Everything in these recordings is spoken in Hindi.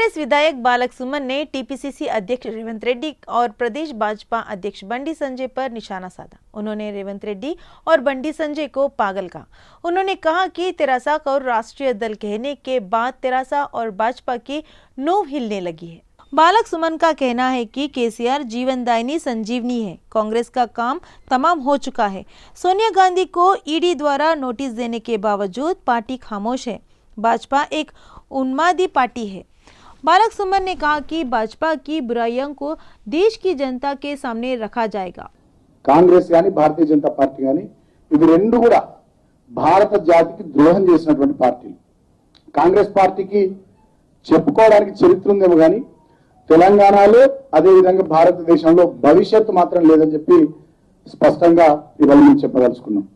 टीआरएस विधायक बालक सुमन ने टीपीसीसी अध्यक्ष रेवंत रेड्डी और प्रदेश भाजपा अध्यक्ष बंडी संजय पर निशाना साधा। उन्होंने रेवंत रेड्डी और बंडी संजय को पागल कहा। उन्होंने कहा कि तेरासा को राष्ट्रीय दल कहने के बाद तेरासा और भाजपा की नोव हिलने लगी है। बालक सुमन का कहना है कि केसीआर जीवनदायिनी संजीवनी है। कांग्रेस का काम तमाम हो चुका है। सोनिया गांधी को ईडी द्वारा नोटिस देने के बावजूद पार्टी खामोश है। भाजपा एक उन्मादी पार्टी है। बालक सुमन ने कहा कि भाजपा की बुराइयों को देश की जनता के सामने रखा जाएगा। कांग्रेस यानी भारतीय जनता पार्टी यानी इవి రెండు కూడా భారత జాతికి ద్రోహం చేసినటువంటి పార్టీలు। కాంగ్రెస్ పార్టీకి చెప్పుకోవడానికి చరిత్ర ఉందేమో గానీ తెలంగాణలో అదే విధంగా భారతదేశంలో భవిష్యత్తు మాత్రం లేదని చెప్పి స్పష్టంగా ఇవాళ మేము చెప్పదలుచుకున్నాం।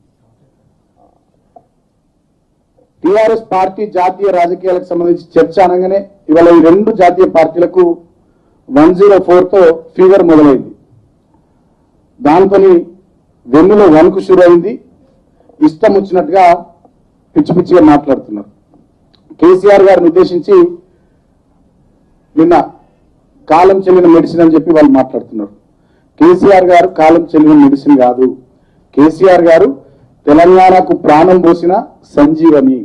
टीआरएस पार्टी జాతీయ రాజకీయాలకు సంబంధించి చర్చ అనగానే ఇవాళ ఈ రెండు జాతీయ పార్టీలకు 104 తో ఫీవర్ మొదలైంది। దాంతోని వెన్నులో వణుకు షురైంది। ఇష్టం వచ్చినట్టుగా పిచ్చి పిచ్చిగా మాట్లాడుతున్నారు। కేసీఆర్ గారిని ఉద్దేశించి నిన్న కాలం చెల్లిన మెడిసిన్ అని చెప్పి వాళ్ళు మాట్లాడుతున్నారు। కేసీఆర్ గారు కాలం చెల్లిన మెడిసిన్ కాదు। కేసీఆర్ గారు తెలంగాణకు ప్రాణం పోసిన సంజీవని।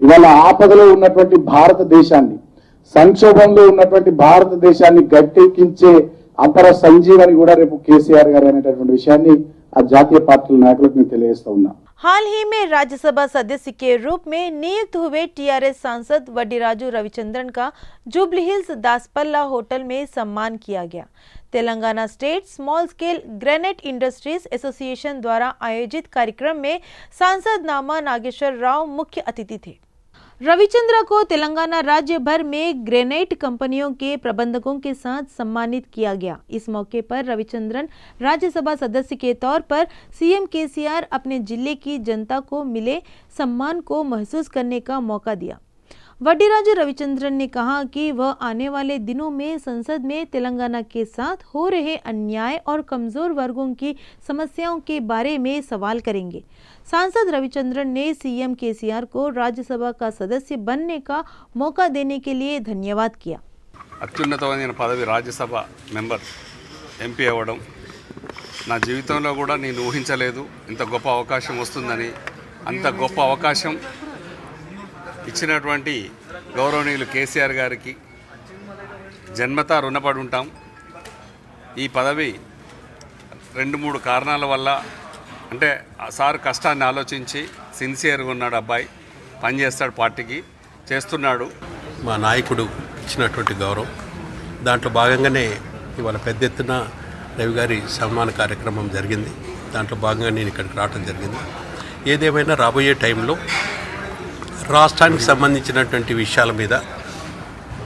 ఇవాళ ఆపదలో ఉన్నటువంటి భారతదేశాన్ని, సంక్షోభంలో ఉన్నటువంటి భారతదేశాన్ని గట్టెక్కించే అపర సంజీవని కూడా రేపు కేసీఆర్ గారు అనేటటువంటి విషయాన్ని ఆ జాతీయ పార్టీల నాయకులకు నేను తెలియజేస్తా ఉన్నా। हाल ही में राज्यसभा सदस्य के रूप में नियुक्त हुए टीआरएस सांसद वड्डीराजू रविचंद्रन का जुबली हिल्स दासपल्ला होटल में सम्मान किया गया। Telangana state small scale granite industries association द्वारा आयोजित कार्यक्रम में सांसद नामा नागेश्वर राव मुख्य अतिथि थे। रविचंद्र को तेलंगाना राज्य भर में ग्रेनाइट कंपनियों के प्रबंधकों के साथ सम्मानित किया गया। इस मौके पर रविचंद्रन राज्यसभा सदस्य के तौर पर सीएम केसीआर अपने जिले की जनता को मिले सम्मान को महसूस करने का मौका दिया। वड्डीराजू रविचंद्रन ने कहा कि वह आने वाले दिनों में संसद में तेलंगाना के साथ हो रहे अन्याय और कमजोर वर्गों की समस्याओं के बारे में सवाल करेंगे। सांसद रविचंद्रन ने सीएम केसीआर को राज्यसभा का सदस्य बनने का मौका देने के लिए धन्यवाद किया। అత్యున్నతమైన పదవి రాజ్యసభ మెంబర్ ఎంపీ అవ్వడం నా జీవితంలో కూడా నేను ఊహించలేదు ఇంత గొప్ప అవకాశం వస్తుందని। అంత గొప్ప అవకాశం ఇచ్చినటువంటి గౌరవనీయులు కేసీఆర్ గారికి జన్మతా రుణపడి ఉంటాం। ఈ పదవి 2-3 కారణాల వల్ల, అంటే సార్ కష్టాన్ని ఆలోచించి సిన్సియర్గా ఉన్నాడు, అబ్బాయి పనిచేస్తాడు, పార్టీకి చేస్తున్నాడు। మా నాయకుడు ఇచ్చినటువంటి గౌరవం దాంట్లో భాగంగానే ఇవాళ పెద్ద ఎత్తున రవి గారి సన్మాన కార్యక్రమం జరిగింది। దాంట్లో భాగంగా నేను ఇక్కడికి రావడం జరిగింది। ఏదేమైనా రాబోయే టైంలో రాష్ట్రానికి సంబంధించినటువంటి విషయాల మీద,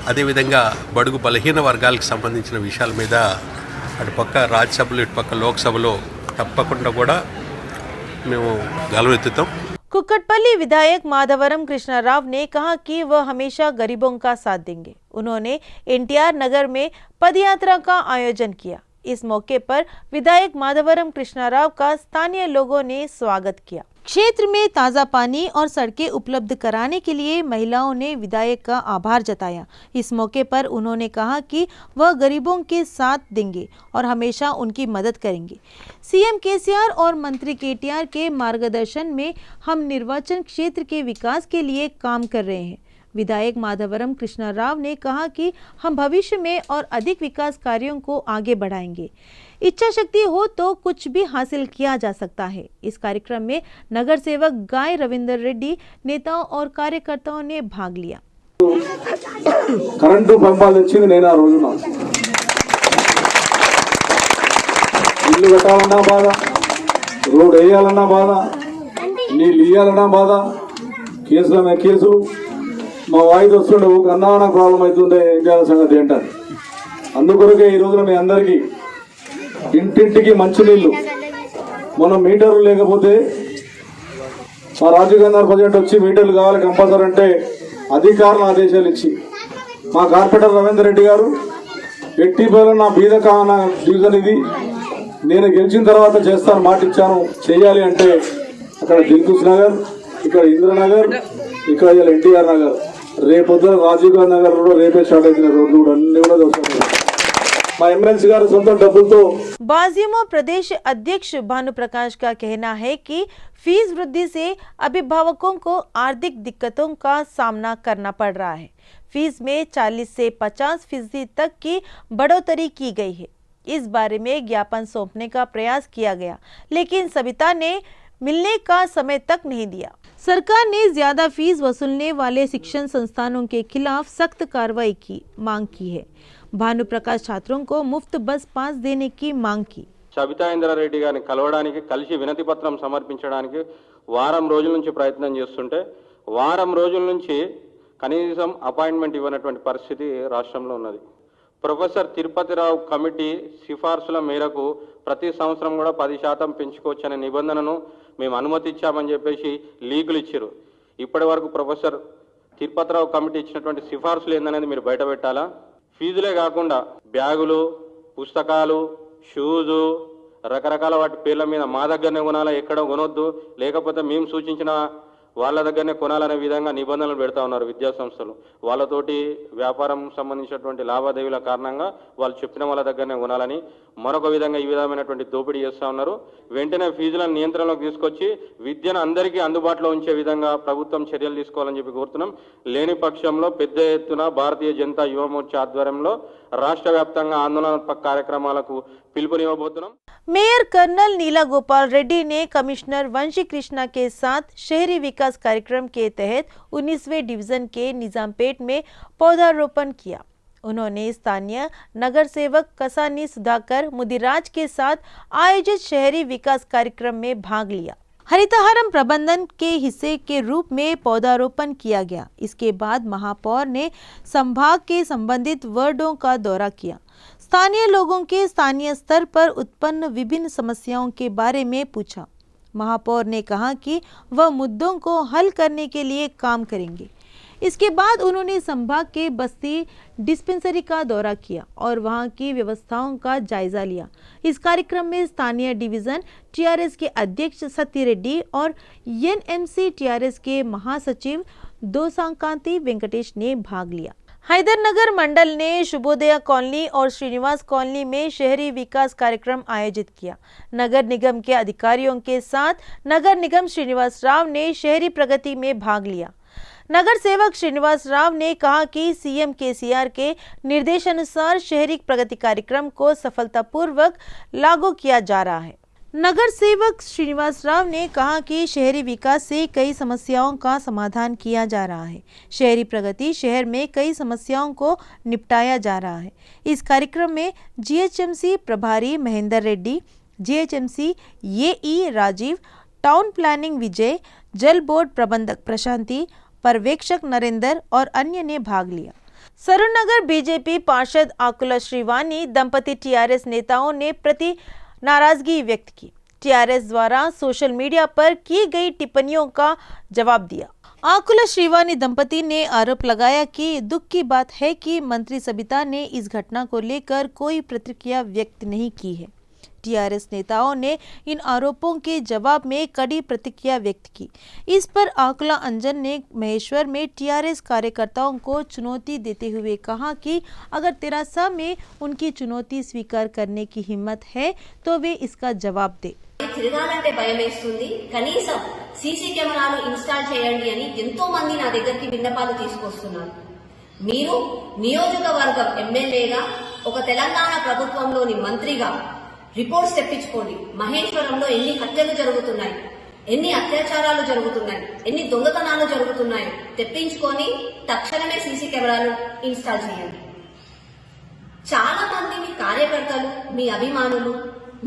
అదేవిధంగా బడుగు బలహీన వర్గాలకు సంబంధించిన విషయాల మీద అటుపక్క రాజ్యసభలో ఇటుపక్క లోక్సభలో తప్పకుండా కూడా మేము గలవెత్తుతాం। कुक्कटपल्ली विधायक माधवरम कृष्णाराव ने कहा कि वह हमेशा गरीबों का साथ देंगे। उन्होंने एनटीआर नगर में पदयात्रा का आयोजन किया। इस मौके पर विधायक माधवरम कृष्णाराव का स्थानीय लोगों ने स्वागत किया। क्षेत्र में ताज़ा पानी और सड़कें उपलब्ध कराने के लिए महिलाओं ने विधायक का आभार जताया। इस मौके पर उन्होंने कहा कि वह गरीबों के साथ देंगे और हमेशा उनकी मदद करेंगे। सीएम केसीआर और मंत्री केटीआर के मार्गदर्शन में हम निर्वाचन क्षेत्र के विकास के लिए काम कर रहे हैं। विधायक माधवरम कृष्णाराव ने कहा कि हम भविष्य में और अधिक विकास कार्यों को आगे बढ़ाएंगे। इच्छा शक्ति हो तो कुछ भी हासिल किया जा सकता है। इस कार्यक्रम में नगर सेवक गाय रविंदर रेड्डी, नेताओं और कार्यकर्ताओं ने भाग लिया। కరెంటు పంపాలు తెచ్చింది నేను ఆ రోజున ఇల్లు కట్టాలన్నా బాధ, రోడ్ వేయాలన్నా బాధ, నీళ్ళు ఇయ్యాలన్నా బాధ, కేసుల మీద కేసు, మా వాయిదా వస్తుండే కన్నా నాకు ప్రాబ్లం అవుతుండే, ఏం చేయాల్సిన సంగతి ఏంటని। అందుకొరకే ఈ రోజున మీ అందరికీ ఇంటింటికి మంచినీళ్ళు, మనం మీటర్లు లేకపోతే మా రాజీవ్ గాంధీ ప్రెసిడెంట్ వచ్చి మీటర్లు కావాలి కంపల్సరీ అంటే అధికారుల ఆదేశాలు ఇచ్చి మా కార్పొరేటర్ రవీందర్ రెడ్డి గారు ఎట్టి పేరు నా బీద కాన డివిజన్ ఇది, నేను గెలిచిన తర్వాత చేస్తాను మాట ఇచ్చాను, చేయాలి అంటే అక్కడ దిల్కుష్ నగర్, ఇక్కడ ఇంద్రనగర్, ఇక్కడ ఎన్టీఆర్ నగర్ రేపొద్దున రాజీవ్ గాంధీ నగర్ రోడ్ రేపే స్టార్ట్ అవుతున్న రోడ్లు కూడా అన్ని కూడా చూస్తాం. మా ఎమ్మెల్సీ గారు సొంత డబ్బులతో. बाजियों प्रदेश अध्यक्ष भानु प्रकाश का कहना है कि फीस वृद्धि से अभिभावकों को आर्थिक दिक्कतों का सामना करना पड़ रहा है। फीस में 40 से 50% तक की बढ़ोतरी की गई है। इस बारे में ज्ञापन सौंपने का प्रयास किया गया, लेकिन सविता ने मिलने का समय तक नहीं दिया। सरकार ने ज्यादा फीस वसूलने वाले शिक्षण संस्थानों के खिलाफ सख्त कार्रवाई की मांग की है। भानु प्रकाश छात्रों को मुफ्त बस पास देने की मांग की। సబితా ఇంద్రారెడ్డి గారిని కలవడానికి కలిసి వినతి పత్రం సమర్పించడానికి వారం రోజుల నుంచి ప్రయత్నం చేస్తుంటే వారం రోజుల నుంచి కనీసం అపాయింట్మెంట్ ఇవ్వనటువంటి పరిస్థితి రాష్ట్రంలో ఉన్నది. ప్రొఫెసర్ తిరుపతిరావు కమిటీ సిఫార్సుల మేరకు ప్రతి సంవత్సరం కూడా 10% పెంచుకోవచ్చనే నిబంధనను మేము అనుమతి ఇచ్చామని చెప్పేసి లీకులు ఇచ్చారు. ఇప్పటి వరకు ప్రొఫెసర్ తిరుపతిరావు కమిటీ ఇచ్చినటువంటి సిఫార్సులు ఏందనేది మీరు బయట పెట్టాలా. ఫీజులే కాకుండా బ్యాగులు, పుస్తకాలు, షూజు, రకరకాల వాటి పేర్ల మీద మా దగ్గరనే కొనాలా, ఎక్కడో కొనొద్దు, లేకపోతే మేము సూచించిన వాళ్ళ దగ్గరనే కొనాలనే విధంగా నిబంధనలు పెడతా ఉన్నారు విద్యా సంస్థలు. వాళ్ళతోటి వ్యాపారం సంబంధించినటువంటి లావాదేవీల కారణంగా వాళ్ళు చెప్పిన వాళ్ళ దగ్గరనే కొనాలని మరొక విధంగా ఈ విధమైనటువంటి దోపిడీ చేస్తూ ఉన్నారు. వెంటనే ఫీజులను నియంత్రణలోకి తీసుకొచ్చి విద్యను అందరికీ అందుబాటులో ఉంచే విధంగా ప్రభుత్వం చర్యలు తీసుకోవాలని చెప్పి కోరుతున్నాం. లేని పక్షంలో పెద్ద ఎత్తున భారతీయ జనతా యువ మోర్చా ఆధ్వర్యంలో రాష్ట్ర వ్యాప్తంగా ఆందోళనాత్మక కార్యక్రమాలకు పిలుపునివ్వబోతున్నాం. मेयर कर्नल नीला गोपाल रेड्डी ने कमिश्नर वंशी कृष्णा के साथ शहरी विकास कार्यक्रम के तहत 19वें डिवीजन के निजामपेट में पौधारोपण किया। उन्होंने स्थानीय नगर सेवक कसानी सुधाकर मुदिराज के साथ आयोजित शहरी विकास कार्यक्रम में भाग लिया। हरितहारम प्रबंधन के हिस्से के रूप में पौधारोपण किया गया। इसके बाद महापौर ने संभाग के संबंधित वार्डों का दौरा किया। स्थानीय लोगों के स्थानीय स्तर पर उत्पन्न विभिन्न समस्याओं के बारे में पूछा। महापौर ने कहा कि वह मुद्दों को हल करने के लिए काम करेंगे। इसके बाद उन्होंने संभाग के बस्ती डिस्पेंसरी का दौरा किया और वहां की व्यवस्थाओं का जायजा लिया। इस कार्यक्रम में स्थानीय डिवीजन टीआरएस के अध्यक्ष सत्य रेड्डी और एनएमसी टीआरएस के महासचिव दोसांकांति वेंकटेश ने भाग लिया। हैदरनगर मंडल ने शुभोदय कॉलोनी और श्रीनिवास कॉलोनी में शहरी विकास कार्यक्रम आयोजित किया। नगर निगम के अधिकारियों के साथ नगर निगम श्रीनिवास राव ने शहरी प्रगति में भाग लिया। नगर सेवक श्रीनिवास राव ने कहा कि सीएम केसीआर के निर्देशानुसार शहरी प्रगति कार्यक्रम को सफलतापूर्वक लागू किया जा रहा है। नगर सेवक श्रीनिवास राव ने कहा कि शहरी विकास से कई समस्याओं का समाधान किया जा रहा है। शहरी प्रगति शहर में कई समस्याओं को निपटाया जा रहा है। इस कार्यक्रम में जीएचएमसी प्रभारी महेंद्र रेड्डी, जीएचएमसी एई राजीव, टाउन प्लानिंग विजय, जल बोर्ड प्रबंधक प्रशांति, पर्यवेक्षक नरेंद्र और अन्य ने भाग लिया। सरूरनगर बीजेपी पार्षद आकुला श्रीवानी दंपति टीआरएस नेताओं ने प्रति नाराजगी व्यक्त की। टीआरएस द्वारा सोशल मीडिया पर की गई टिप्पणियों का जवाब दिया। आकुला श्रीवानी दंपति ने आरोप लगाया कि दुख की बात है कि मंत्री सबिता ने इस घटना को लेकर कोई प्रतिक्रिया व्यक्त नहीं की है। टीआरएस नेताओं ने इन आरोपों के जवाब में कड़ी प्रतिक्रिया व्यक्त की। इस पर आकुला अंजन ने महेश्वर में टीआरएस कार्यकर्ताओं को चुनौती देते हुए कहा कि अगर तेरासा में उनकी चुनौती स्वीकार करने की हिम्मत है तो वे इसका जवाब दे। తిరగాలంటే భయమేస్తుంది. కనీసం సీసీ కెమెరాలు ఇన్స్టాల్ చేయండి అని ఎంతో మంది నా దగ్గరికి విన్నపాలు తీసుకొస్తున్నారు. మీరు నియోజకవర్గం ఎమ్మెల్యేగా ఒక తెలంగాణ ప్రభుత్వంలోని మంత్రిగా రిపోర్ట్స్ తెప్పించుకోండి. మహేశ్వరంలో ఎన్ని హత్యలు జరుగుతున్నాయి, ఎన్ని అత్యాచారాలు జరుగుతున్నాయి, ఎన్ని దొంగతనాలు జరుగుతున్నాయి తెప్పించుకొని తక్షణమే సీసీ కెమెరాలు ఇన్స్టాల్ చేయండి. చాలా మంది మీ కార్యకర్తలు, మీ అభిమానులు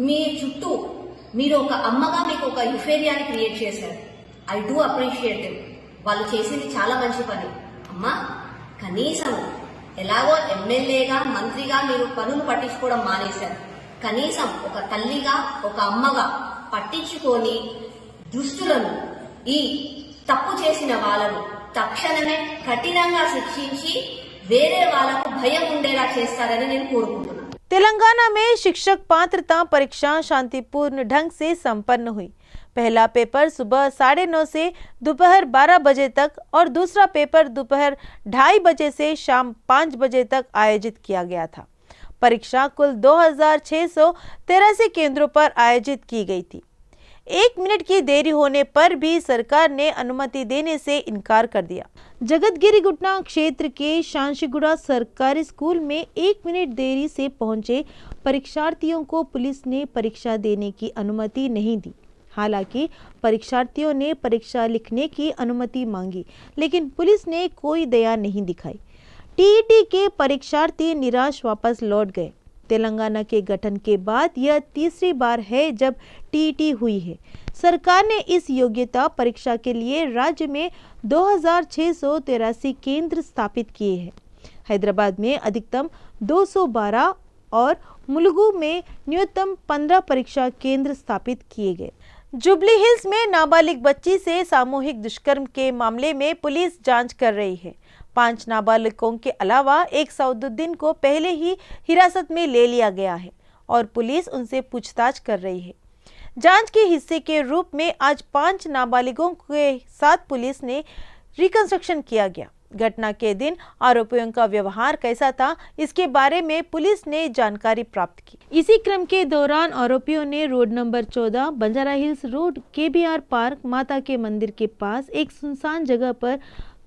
మీ చుట్టూ మీరు ఒక అమ్మగా మీకు ఒక యుఫేరియాని క్రియేట్ చేశారు. I do appreciate them. వాళ్ళు చేసింది చాలా మంచి పని. అమ్మా, కనీసం ఎలాగో ఎమ్మెల్యేగా మంత్రిగా మీరు పనులు పట్టించుకోవడం మానేశారు. కనీసం ఒక తల్లిగా ఒక అమ్మగా పట్టించుకొని దుస్తులను ఈ తప్పు చేసిన వాళ్ళను తక్షణమే కఠినంగా శిక్షించి వేరే వాళ్ళకు భయం ఉండేలా చేస్తారని నేను కోరుకుంటున్నాను. तेलंगाना में शिक्षक पात्रता परीक्षा शांतिपूर्ण ढंग से संपन्न हुई। पहला पेपर सुबह 9:30 से दोपहर 12 बजे तक और दूसरा पेपर दोपहर 2:30 बजे से शाम 5 बजे तक आयोजित किया गया था। परीक्षा कुल 2683 केंद्रों पर आयोजित की गई थी। 1 मिनट की देरी होने पर भी सरकार ने अनुमति देने से इनकार कर दिया। जगतगिरी गुटना क्षेत्र के शांशिगुड़ा सरकारी स्कूल में 1 मिनट देरी से पहुंचे परीक्षार्थियों को पुलिस ने परीक्षा देने की अनुमति नहीं दी। हालांकि परीक्षार्थियों ने परीक्षा लिखने की अनुमति मांगी, लेकिन पुलिस ने कोई दया नहीं दिखाई। टीईटी के परीक्षार्थी निराश वापस लौट गए। तेलंगाना के गठन के बाद यह तीसरी बार है जब टीईटी हुई है। सरकार ने इस योग्यता परीक्षा के लिए राज्य में 2683 केंद्र स्थापित किए हैं। हैदराबाद में अधिकतम 212 और मुलुगु में न्यूनतम 15 परीक्षा केंद्र स्थापित किए गए। जुबली हिल्स में नाबालिग बच्ची से सामूहिक दुष्कर्म के मामले में पुलिस जांच कर रही है। 5 नाबालिगों के अलावा एक सऊदुद्दीन को पहले ही हिरासत में ले लिया गया है और पुलिस उनसे पूछताछ कर रही है। जांच के हिस्से के रूप में आज 5 नाबालिगों के साथ पुलिस ने रिकंस्ट्रक्शन किया गया। घटना के दिन आरोपियों का व्यवहार कैसा था, इसके बारे में पुलिस ने जानकारी प्राप्त की। इसी क्रम के दौरान आरोपियों ने road number 14 Banjara hills road KBr park माता के मंदिर के पास एक सुनसान जगह पर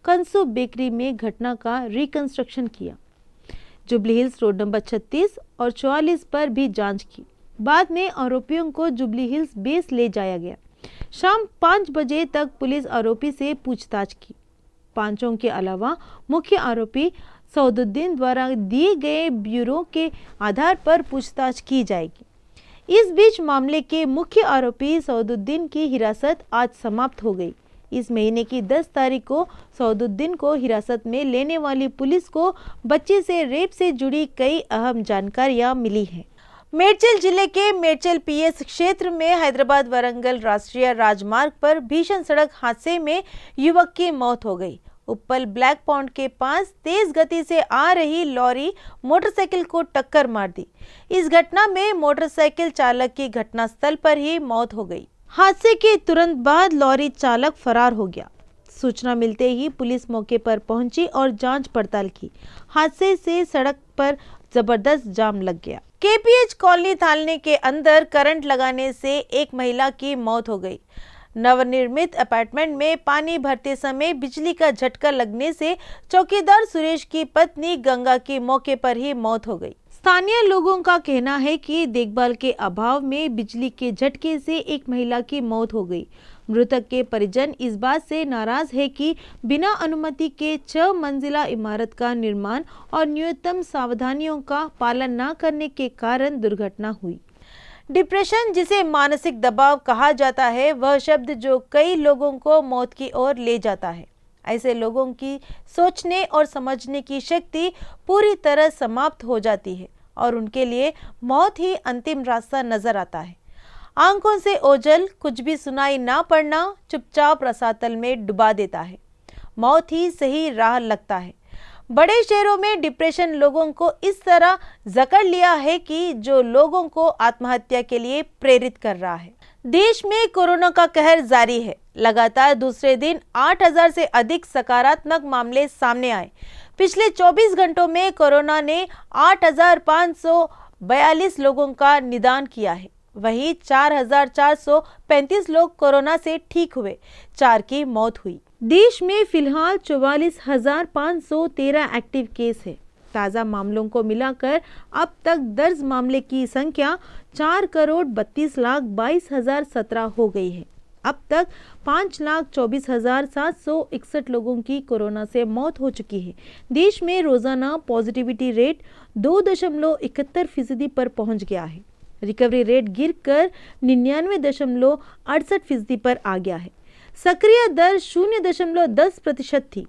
कंसु बेकरी में घटना का रिकंस्ट्रक्शन किया। जुबली हिल्स रोड नंबर 36 और 44 पर भी जांच की। बाद में आरोपियों को जुबली हिल्स बेस ले जाया गया। शाम 5 बजे तक पुलिस आरोपी से पूछताछ की। पांचों के अलावा मुख्य आरोपी सऊदुद्दीन द्वारा दिए गए ब्यूरो के आधार पर पूछताछ की जाएगी। इस बीच मामले के मुख्य आरोपी सऊदुद्दीन की हिरासत आज समाप्त हो गई। इस महीने की 10 तारीख को सऊदुद्दीन को हिरासत में लेने वाली पुलिस को बच्चे से रेप से जुड़ी कई अहम जानकारियां मिली हैं। मेडचल जिले के मेडचल पीएस क्षेत्र में हैदराबाद वरंगल राष्ट्रीय राजमार्ग पर भीषण सड़क हादसे में युवक की मौत हो गई। उप्पल ब्लैक पॉन्ड के पास तेज गति से आ रही लॉरी मोटरसाइकिल को टक्कर मार दी। इस घटना में मोटरसाइकिल चालक की घटनास्थल पर ही मौत हो गई। हादसे के तुरंत बाद लॉरी चालक फरार हो गया। सूचना मिलते ही पुलिस मौके पर पहुंची और जांच पड़ताल की। हादसे से सड़क पर जबरदस्त जाम लग गया। केपीएच कॉलोनी थाने के अंदर करंट लगाने से एक महिला की मौत हो गई। नवनिर्मित अपार्टमेंट में पानी भरते समय बिजली का झटका लगने से चौकीदार सुरेश की पत्नी गंगा की मौके पर ही मौत हो गई। स्थानीय लोगों का कहना है कि देखभाल के अभाव में बिजली के झटके से एक महिला की मौत हो गई। मृतक के परिजन इस बात से नाराज है कि बिना अनुमति के 6 मंजिला इमारत का निर्माण और न्यूनतम सावधानियों का पालन न करने के कारण दुर्घटना हुई। डिप्रेशन, जिसे मानसिक दबाव कहा जाता है, वह शब्द जो कई लोगों को मौत की ओर ले जाता है। ऐसे लोगों की सोचने और समझने की शक्ति पूरी तरह समाप्त हो जाती है और उनके लिए मौत ही अंतिम रास्ता नजर आता है। आंखों से ओझल, कुछ भी सुनाई ना पड़ना चुपचाप रसातल में डुबा देता है। मौत ही सही राह लगता है। बड़े शहरों में डिप्रेशन लोगों को इस तरह जकड़ लिया है कि जो लोगों को आत्महत्या के लिए प्रेरित कर रहा है। देश में कोरोना का कहर जारी है। लगातार दूसरे दिन 8000 से अधिक सकारात्मक मामले सामने आए। पिछले 24 घंटों में कोरोना ने 8542 लोगों का निदान किया है। वहीं 4435 लोग कोरोना से ठीक हुए, 4 की मौत हुई। देश में फिलहाल 44,513 एक्टिव केस है। ताज़ा मामलों को मिलाकर अब तक दर्ज मामले की संख्या 4,32,22,017 हो गई है। अब तक 5,24,761 लोगों की कोरोना से मौत हो चुकी है। देश में रोजाना पॉजिटिविटी रेट 2.71% पर पहुंच गया है। रिकवरी रेट गिरकर 99.68% पर आ गया है। सक्रिय दर 0.10% थी।